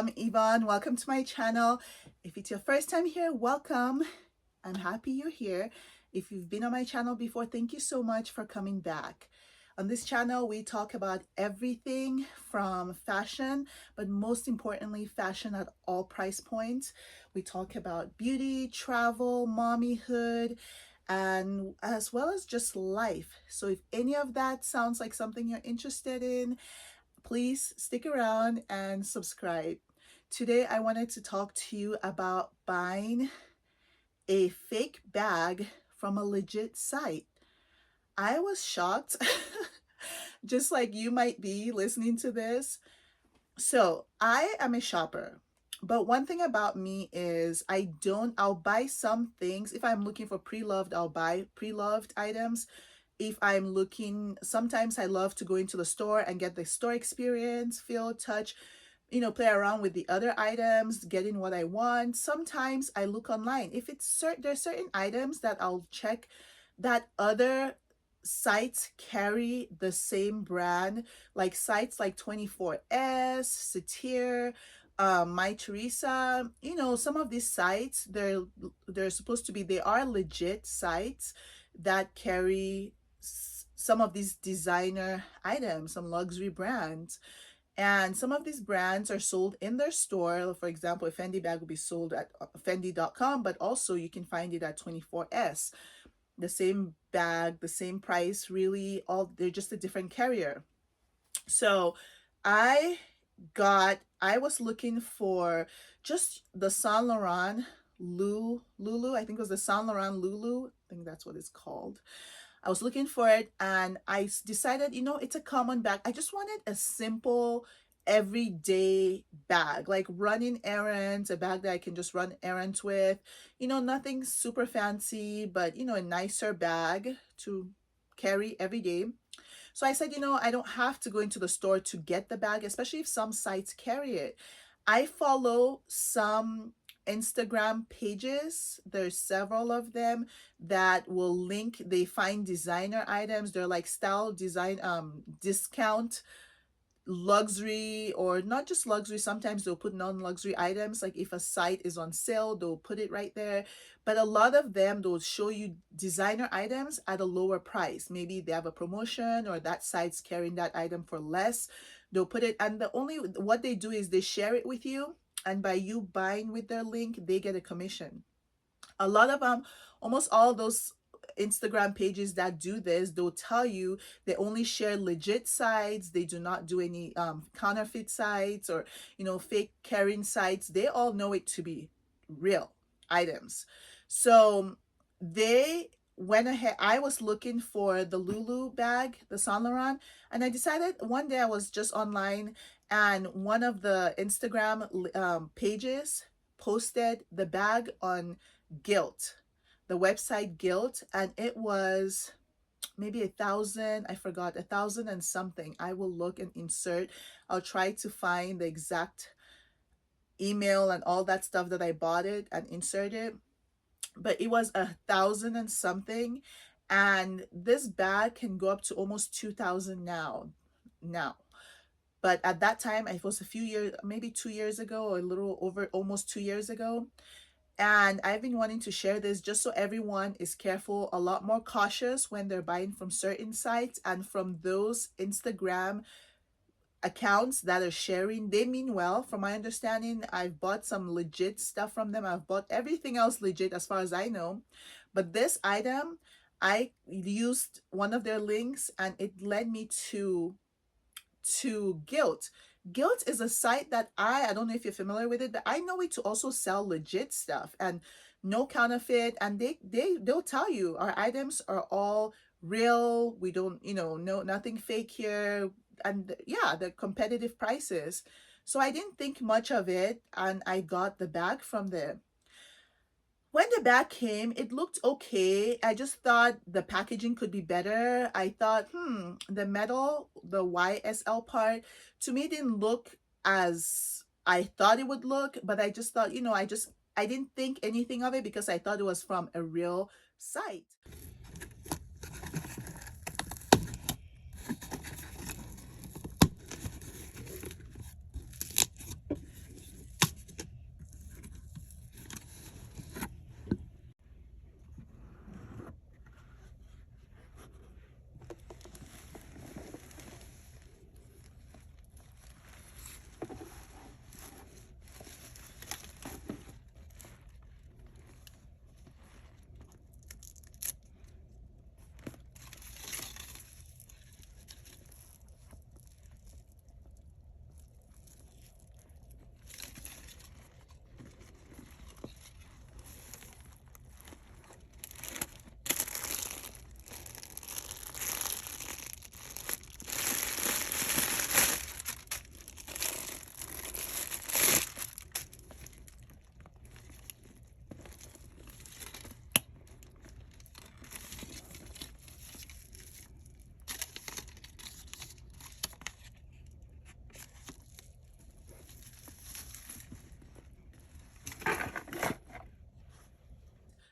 I'm Yvonne. Welcome to my channel. If it's your first time here, welcome. I'm happy you're here. If you've been on my channel before, thank you so much for coming back. On this channel, we talk about everything from fashion, but most importantly, fashion at all price points. We talk about beauty, travel, mommyhood, and as well as just life. So if any of that sounds like something you're interested in, please stick around and subscribe. Today, I wanted to talk to you about buying a fake bag from a legit site. I was shocked, just like you might be listening to this. So, I am a shopper. But one thing about me is I'll buy some things. If I'm looking for pre-loved, I'll buy pre-loved items. If I'm looking, sometimes I love to go into the store and get the store experience, feel, touch, play around with the other items, getting what I want. Sometimes I look online. If it's there's certain items that I'll check that other sites carry the same brand, like sites like 24S, Satir, My Teresa. Some of these sites, they're supposed to be, they are legit sites that carry some of these designer items, some luxury brands. And some of these brands are sold in their store. For example, a Fendi bag will be sold at fendi.com, but also you can find it at 24S. The same bag, the same price, really, all they're just a different carrier. So I I was looking for just the Saint Laurent Lulu. I think it was the Saint Laurent Lulu. I think that's what it's called. I was looking for it and I decided, it's a common bag. I just wanted a simple everyday bag, like running errands, a bag that I can just run errands with, nothing super fancy, but, a nicer bag to carry every day. So I said, I don't have to go into the store to get the bag, especially if some sites carry it. I follow some Instagram pages. There's several of them that will link, they find designer items. They're like style design, discount luxury, or not just luxury. Sometimes they'll put non-luxury items, like if a site is on sale, they'll put it right there. But a lot of them, they'll show you designer items at a lower price. Maybe they have a promotion or that site's carrying that item for less. They'll put it, and what they do is they share it with you, and by you buying with their link, they get a commission. A lot of almost all those Instagram pages that do this, they'll tell you they only share legit sites. They do not do any counterfeit sites or fake carrying sites. They all know it to be real items. So they went ahead. I was looking for the Lulu bag, the Saint Laurent, and I decided one day I was just online, and one of the Instagram pages posted the bag on Gilt, the website Gilt, and it was maybe 1,000. I forgot, 1,000 and something. I will look and insert. I'll try to find the exact email and all that stuff that I bought it and insert it. But it was 1,000 and something, and this bag can go up to almost 2,000 now. But at that time, it was a few years, maybe 2 years ago, or a little over, almost 2 years ago. And I've been wanting to share this just so everyone is careful, a lot more cautious when they're buying from certain sites and from those Instagram accounts that are sharing. They mean well. From my understanding, I've bought some legit stuff from them. I've bought everything else legit as far as I know. But this item, I used one of their links and it led me to Gilt. Gilt is a site that I don't know if you're familiar with it, but I know it to also sell legit stuff and no counterfeit. And they'll tell you our items are all real. We don't, no, nothing fake here. And yeah, the competitive prices. So I didn't think much of it, and I got the bag from them. When the bag came, it looked okay. I just thought the packaging could be better. I thought, the metal, the YSL part, to me didn't look as I thought it would look, but I just thought, I didn't think anything of it because I thought it was from a real site.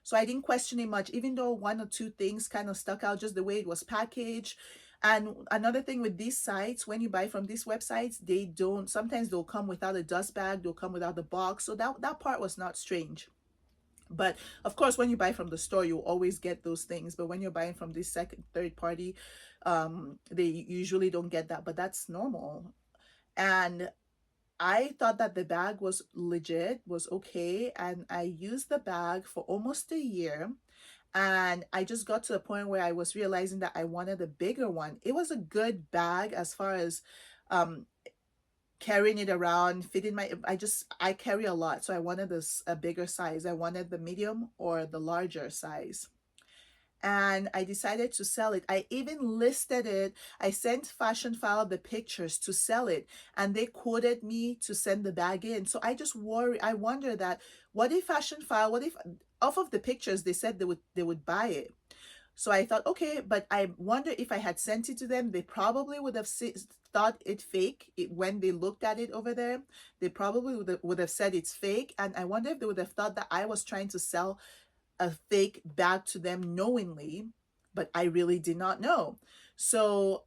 So I didn't question it much, even though one or two things kind of stuck out, just the way it was packaged. And another thing with these sites, when you buy from these websites, they don't, sometimes they'll come without a dust bag, they'll come without the box. So that part was not strange. But of course, when you buy from the store, you always get those things. But when you're buying from this second, third party, they usually don't get that. But that's normal. And I thought that the bag was legit, was okay. And I used the bag for almost a year. And I just got to the point where I was realizing that I wanted a bigger one. It was a good bag as far as um, carrying it around, fitting my, I carry a lot. So I wanted this a bigger size. I wanted the medium or the larger size. And I decided to sell it. I even listed it. I sent Fashionphile the pictures to sell it, and they quoted me to send the bag in. So I just worry. I wonder that what if Fashionphile, what if off of the pictures they said they would buy it. So I thought, okay, but I wonder if I had sent it to them, they probably would have thought it fake when they looked at it over there. They probably would have said it's fake, and I wonder if they would have thought that I was trying to sell a fake bag to them knowingly, but I really did not know. So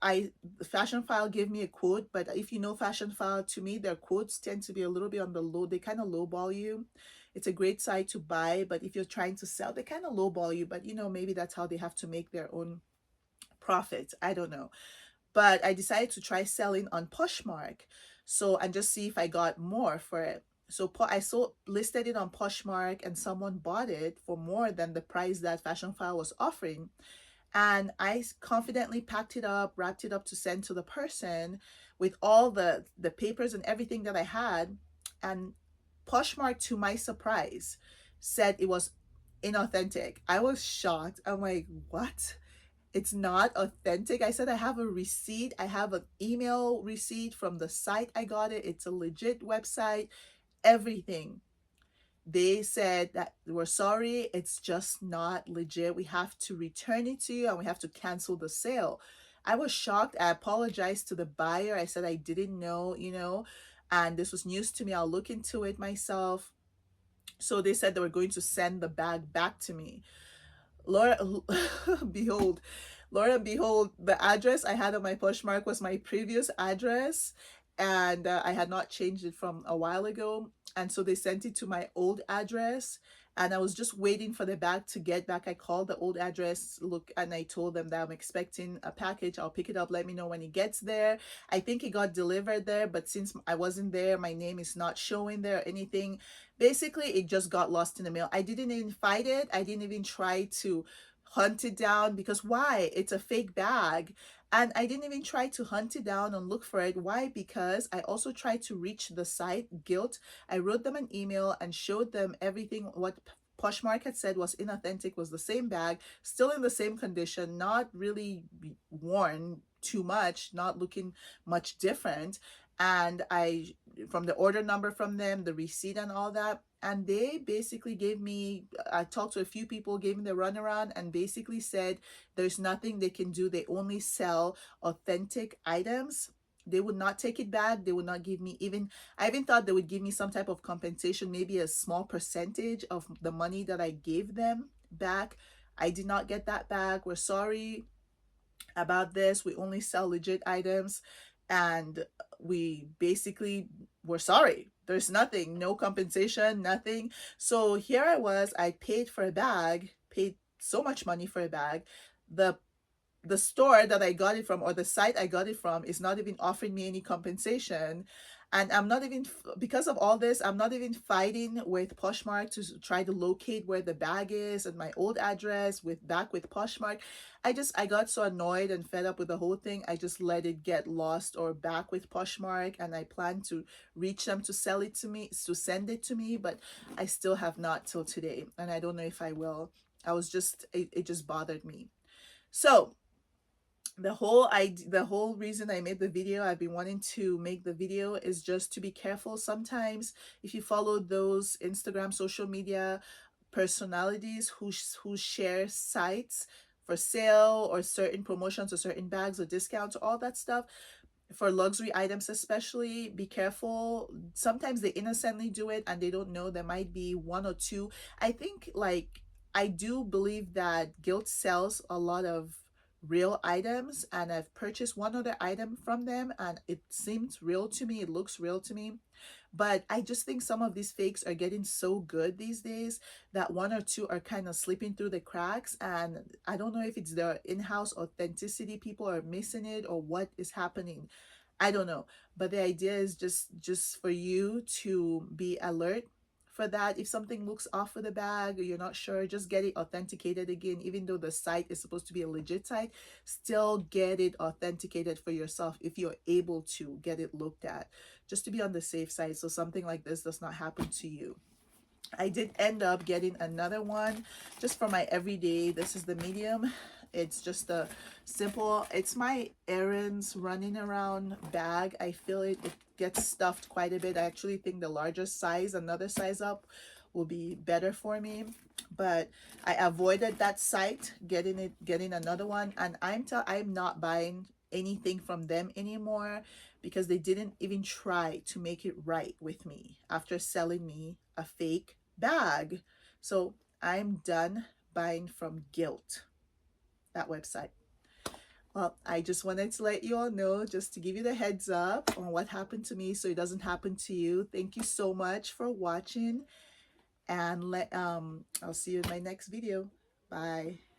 Fashionphile gave me a quote, but if you know Fashionphile, to me their quotes tend to be a little bit on the low. They kind of lowball you. It's a great site to buy, but if you're trying to sell, they kind of lowball you. But maybe that's how they have to make their own profit. I don't know. But I decided to try selling on Poshmark, and just see if I got more for it. So I listed it on Poshmark, and someone bought it for more than the price that Fashionphile was offering. And I confidently packed it up, wrapped it up to send to the person with all the papers and everything that I had. And Poshmark, to my surprise, said it was inauthentic. I was shocked. I'm like, what? It's not authentic? I said I have a receipt. I have an email receipt from the site I got it. It's a legit website, everything. They said that we're sorry, it's just not legit. We have to return it to you and we have to cancel the sale. I was shocked. I apologized to the buyer. I said I didn't know, and this was news to me. I'll look into it myself. So they said they were going to send the bag back to me. Laura, behold, Laura, behold, the address I had on my Poshmark was my previous address, and I had not changed it from a while ago. And so they sent it to my old address, and I was just waiting for the bag to get back. I called the old address, look, and I told them that I'm expecting a package. I'll pick it up. Let me know when it gets there. I think it got delivered there, but since I wasn't there, my name is not showing there or anything. Basically, it just got lost in the mail. I didn't even fight it. I didn't even try to hunt it down, because why? It's a fake bag. And I didn't even try to hunt it down and look for it. Why? Because I also tried to reach the site, Gilt. I wrote them an email and showed them everything. What Poshmark had said was inauthentic, was the same bag, still in the same condition, not really worn too much, not looking much different. And from the order number from them, the receipt and all that, and they basically gave me, I talked to a few people, gave me the runaround, and basically said there's nothing they can do. They only sell authentic items. They would not take it back. They would not give me I even thought they would give me some type of compensation, maybe a small percentage of the money that I gave them back. I did not get that back. We're sorry about this. We only sell legit items, and we basically were sorry. There's nothing, no compensation, nothing. So here I paid for a bag, paid so much money for a bag. The store that I got it from, or the site I got it from, is not even offering me any compensation. And I'm not even, because of all this, I'm not even fighting with Poshmark to try to locate where the bag is and my old address with Poshmark. I got so annoyed and fed up with the whole thing. I just let it get lost or back with Poshmark, and I plan to reach them to sell it to me, to send it to me, but I still have not till today, and I don't know if I will. It just bothered me. So the whole reason I made the video, I've been wanting to make the video, is just to be careful. Sometimes if you follow those Instagram social media personalities who share sites for sale or certain promotions or certain bags or discounts or all that stuff, for luxury items especially, be careful. Sometimes they innocently do it and they don't know. There might be one or two. I think, like, I do believe that Guilt sells a lot of real items, and I've purchased one other item from them and it seems real to me, it looks real to me. But I just think some of these fakes are getting so good these days that one or two are kind of slipping through the cracks. And I don't know if it's the in-house authenticity, people are missing it, or what is happening. I don't know. But the idea is just for you to be alert for that. If something looks off with the bag or you're not sure, just get it authenticated again. Even though the site is supposed to be a legit site, still get it authenticated for yourself if you're able to get it looked at, just to be on the safe side so something like this does not happen to you. I did end up getting another one just for my everyday. This is the medium. It's just a simple, it's my errands running around bag. I feel it gets stuffed quite a bit. I actually think the larger size, another size up, will be better for me. But I avoided that site, getting another one, and I'm not buying anything from them anymore because they didn't even try to make it right with me after selling me a fake bag. So I'm done buying from Guilt, that website. Well, I just wanted to let you all know, just to give you the heads up on what happened to me so it doesn't happen to you. Thank you so much for watching, and I'll see you in my next video. Bye.